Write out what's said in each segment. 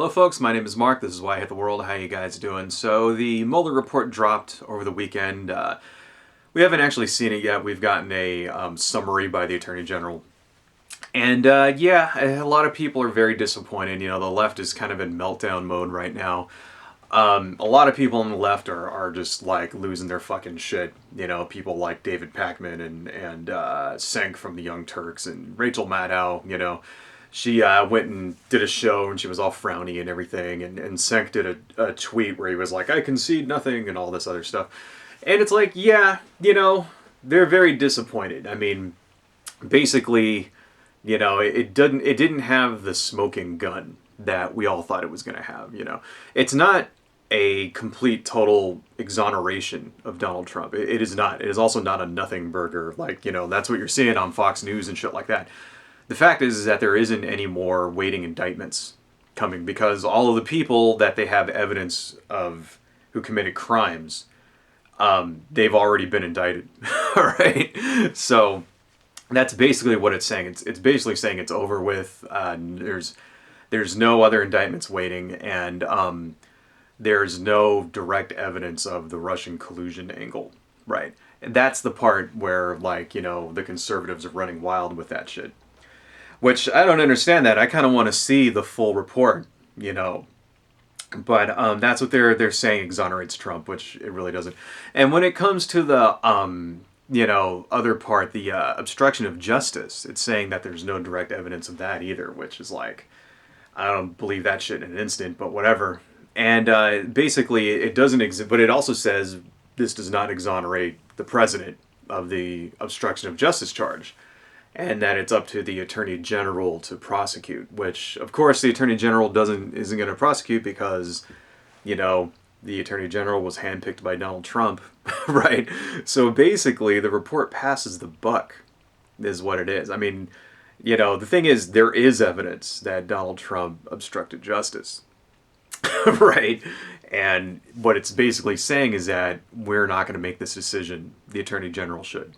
Hello folks, my name is Mark, this is Why I Hate the World, how you guys doing? So the Muller Report dropped over the weekend. We haven't actually seen it yet, we've gotten a summary by the Attorney General. And yeah, a lot of people are very disappointed. You know, the left is kind of in meltdown mode right now. A lot of people on the left are just like losing their fucking shit. You know, people like David Pakman and Cenk from the Young Turks and Rachel Maddow, you know. She went and did a show and she was all frowny and everything. And Cenk did a tweet where he was like, I concede nothing and all this other stuff. And it's like, yeah, you know, they're very disappointed. I mean, basically, you know, it didn't have the smoking gun that we all thought it was going to have, you know. It's not a complete, total exoneration of Donald Trump. It is not. It is also not a nothing burger. Like, you know, that's what you're seeing on Fox News and shit like that. The fact is that there isn't any more waiting indictments coming because all of the people that they have evidence of who committed crimes, they've already been indicted. All right? So that's basically what it's saying. It's basically saying it's over with. There's no other indictments waiting, and there's no direct evidence of the Russian collusion angle, right? And that's the part where, like, you know, the conservatives are running wild with that shit. Which, I don't understand that. I kind of want to see the full report, you know. But that's what they're saying exonerates Trump, which it really doesn't. And when it comes to the, you know, other part, the obstruction of justice, it's saying that there's no direct evidence of that either, which is like, I don't believe that shit in an instant, but whatever. And basically, it doesn't exist, but it also says this does not exonerate the president of the obstruction of justice charge, and that it's up to the Attorney General to prosecute. Which, of course, the Attorney General isn't going to prosecute because, you know, the Attorney General was handpicked by Donald Trump, right? So basically, the report passes the buck, is what it is. I mean, you know, the thing is, there is evidence that Donald Trump obstructed justice. Right? And what it's basically saying is that we're not going to make this decision. The Attorney General should.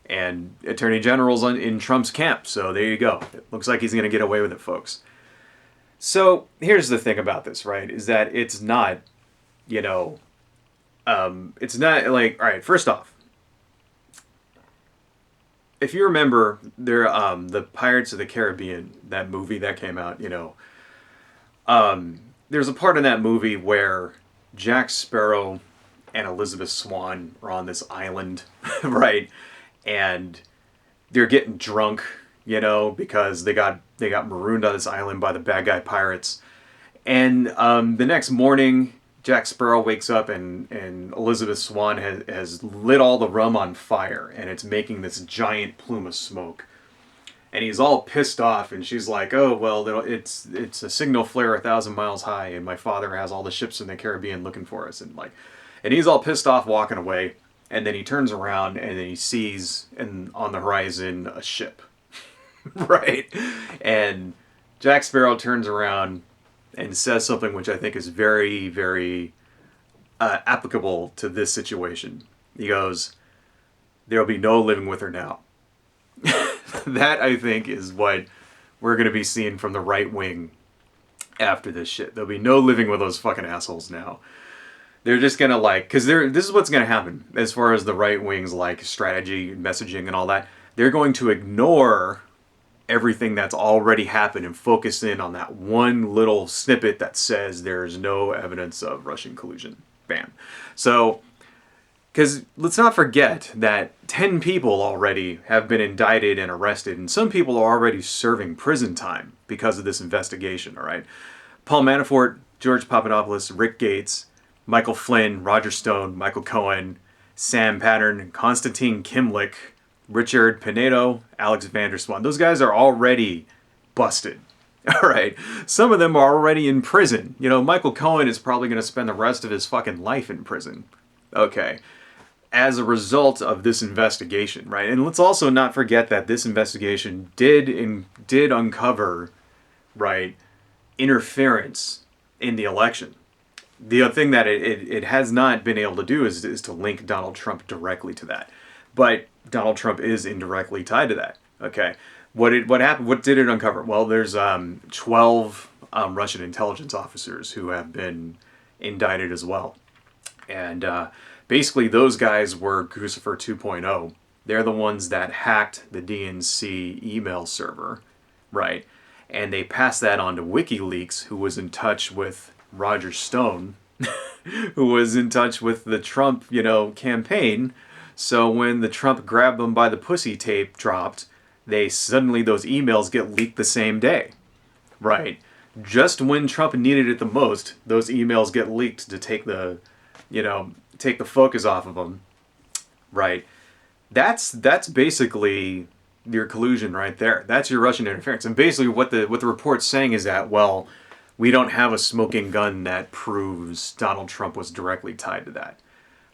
And Attorney General's in Trump's camp, so there you go. It looks like he's going to get away with it, folks. So here's the thing about this, right? Is that it's not, you know, it's not like, all right, first off, if you remember, the Pirates of the Caribbean, that movie that came out, you know, there's a part in that movie where Jack Sparrow and Elizabeth Swann are on this island, right? And they're getting drunk, you know, because they got marooned on this island by the bad guy pirates. And the next morning, Jack Sparrow wakes up and Elizabeth Swann has lit all the rum on fire, and it's making this giant plume of smoke. And he's all pissed off, and she's like, oh, well, it's a signal flare 1,000 miles high, and my father has all the ships in the Caribbean looking for us. And he's all pissed off walking away, and then he turns around, and then he sees on the horizon a ship, right? And Jack Sparrow turns around and says something which I think is very, very applicable to this situation. He goes, there'll be no living with her now. That, I think, is what we're going to be seeing from the right wing after this shit. There'll be no living with those fucking assholes now. They're just going to because this is what's going to happen as far as the right wing's strategy, messaging and all that. They're going to ignore everything that's already happened and focus in on that one little snippet that says there's no evidence of Russian collusion. Bam. So, because let's not forget that 10 people already have been indicted and arrested, and some people are already serving prison time because of this investigation, all right? Paul Manafort, George Papadopoulos, Rick Gates, Michael Flynn, Roger Stone, Michael Cohen, Sam Pattern, Konstantin Kimlik, Richard Pinedo, Alex Vanderswan. Those guys are already busted, all right? Some of them are already in prison. You know, Michael Cohen is probably going to spend the rest of his fucking life in prison, okay, as a result of this investigation, right? And let's also not forget that this investigation did uncover, right, interference in the election. The thing that it has not been able to do is to link Donald Trump directly to that. But Donald Trump is indirectly tied to that. Okay. What happened? What did it uncover? Well, there's 12 Russian intelligence officers who have been indicted as well. And basically those guys were Crucifer 2.0. They're the ones that hacked the DNC email server, right? And they passed that on to WikiLeaks, who was in touch with Roger Stone, who was in touch with the Trump, campaign. So when the Trump grabbed them by the pussy tape dropped, suddenly those emails get leaked the same day, right? Just when Trump needed it the most, those emails get leaked to take the focus off of them, right? That's basically your collusion right there. That's your Russian interference. And basically what the report's saying is that, well, we don't have a smoking gun that proves Donald Trump was directly tied to that.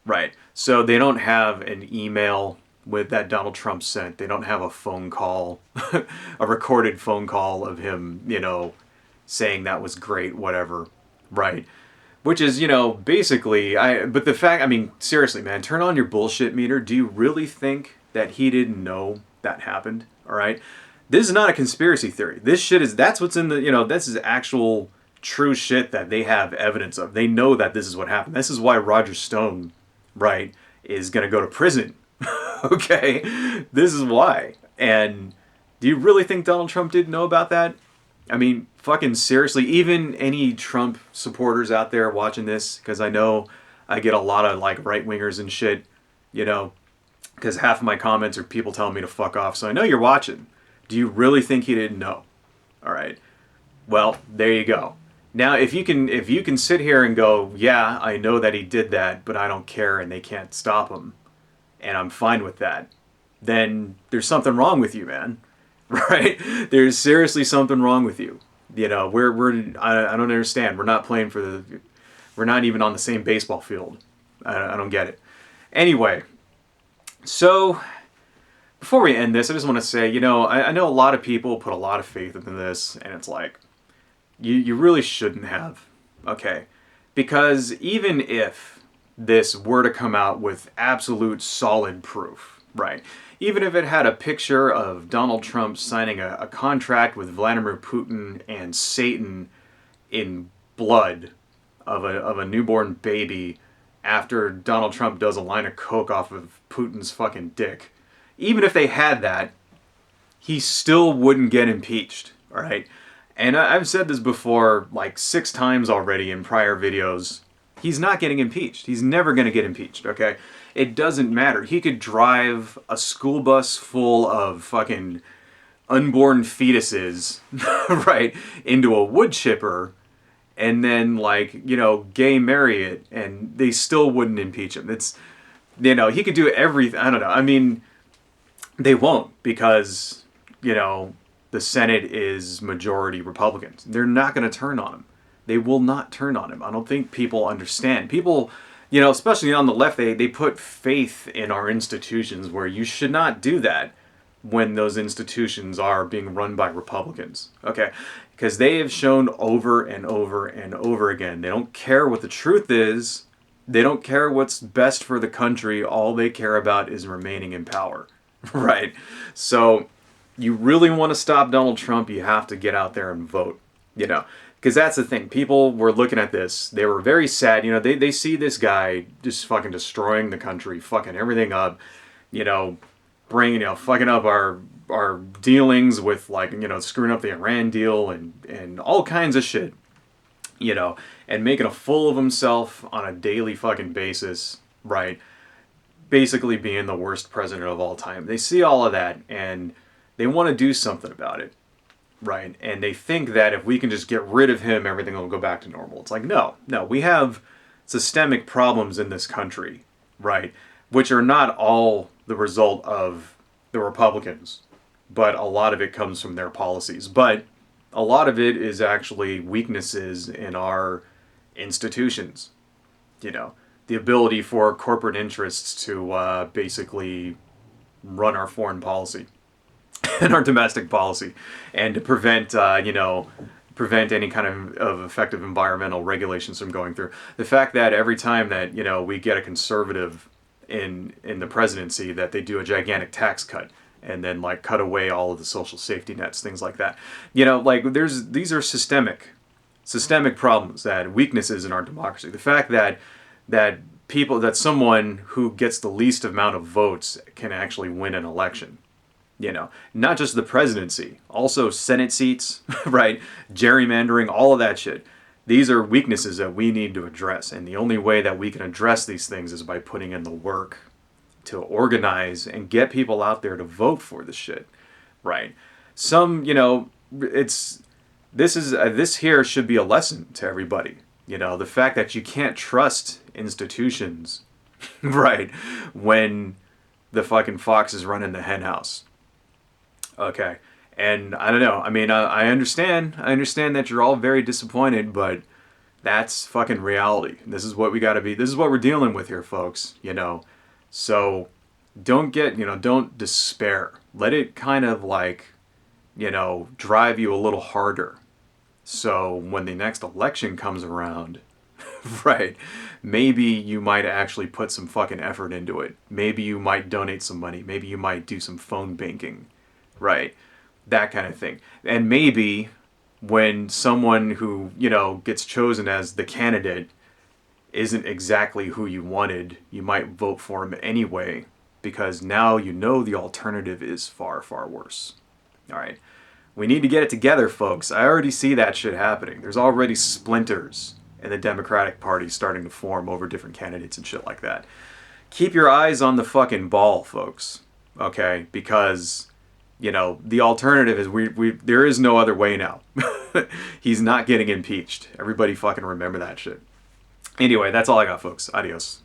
Right. So they don't have an email that Donald Trump sent. They don't have a phone call, a recorded phone call of him, saying that was great, whatever. Right. Which is, basically, but the fact, seriously, man, turn on your bullshit meter. Do you really think that he didn't know that happened? All right. This is not a conspiracy theory. That's what's in the, this is actual true shit that they have evidence of. They know that this is what happened. This is why Roger Stone, right, is going to go to prison. Okay. This is why. And do you really think Donald Trump didn't know about that? Fucking seriously, even any Trump supporters out there watching this, because I know I get a lot of right-wingers and shit, because half of my comments are people telling me to fuck off. So I know you're watching. Do you really think he didn't know? All right. Well, there you go. Now, if you can sit here and go, yeah, I know that he did that, but I don't care and they can't stop him, and I'm fine with that, then there's something wrong with you, man. Right? There's seriously something wrong with you. I don't understand. We're not playing we're not even on the same baseball field. I don't get it. Anyway, so before we end this, I just want to say, I know a lot of people put a lot of faith into this, and it's like, you really shouldn't have, okay? Because even if this were to come out with absolute solid proof, right? Even if it had a picture of Donald Trump signing a contract with Vladimir Putin and Satan in blood of a newborn baby after Donald Trump does a line of coke off of Putin's fucking dick, even if they had that, he still wouldn't get impeached, all right? And I've said this before 6 times already in prior videos. He's not getting impeached. He's never going to get impeached, okay? It doesn't matter. He could drive a school bus full of fucking unborn fetuses, right, into a wood chipper and then, gay marry it, and they still wouldn't impeach him. It's, he could do everything. I don't know. They won't because, the Senate is majority Republicans. They're not going to turn on him. They will not turn on him. I don't think people understand. People, especially on the left, they put faith in our institutions where you should not do that when those institutions are being run by Republicans. Okay? Because they have shown over and over and over again. They don't care what the truth is. They don't care what's best for the country. All they care about is remaining in power. Right? So you really want to stop Donald Trump, you have to get out there and vote, because that's the thing. People were looking at this. They were very sad. They see this guy just fucking destroying the country, fucking everything up, fucking up our dealings with screwing up the Iran deal and all kinds of shit, and making a fool of himself on a daily fucking basis, right? Basically being the worst president of all time. They see all of that and they want to do something about it, right? And they think that if we can just get rid of him, everything will go back to normal. It's like, no, we have systemic problems in this country, right? Which are not all the result of the Republicans, but a lot of it comes from their policies. But a lot of it is actually weaknesses in our institutions, the ability for corporate interests to basically run our foreign policy and our domestic policy, and to prevent any kind of effective environmental regulations from going through. The fact that every time that we get a conservative in the presidency, that they do a gigantic tax cut and then cut away all of the social safety nets, things like that. These are systemic systemic problems, that weaknesses in our democracy. The fact that someone who gets the least amount of votes can actually win an election. You know, not just the presidency, also Senate seats, right? Gerrymandering, all of that shit. These are weaknesses that we need to address. And the only way that we can address these things is by putting in the work to organize and get people out there to vote for the shit, right? This here should be a lesson to everybody. You know, the fact that you can't trust institutions, right, when the fucking fox is running the hen house. Okay. And I don't know. I mean, I understand. I understand that you're all very disappointed, but that's fucking reality. This is what we got to be. This is what we're dealing with here, folks. You know, so don't despair. Let it kind of drive you a little harder. So when the next election comes around, right, maybe you might actually put some fucking effort into it. Maybe you might donate some money. Maybe you might do some phone banking. Right, that kind of thing. And maybe when someone who, gets chosen as the candidate isn't exactly who you wanted, you might vote for him anyway, because now you know the alternative is far, far worse. All right, we need to get it together, folks. I already see that shit happening. There's already splinters in the Democratic Party starting to form over different candidates and shit like that. Keep your eyes on the fucking ball, folks, okay? Because the alternative is there is no other way now. He's not getting impeached. Everybody fucking remember that shit. Anyway, that's all I got, folks. Adios.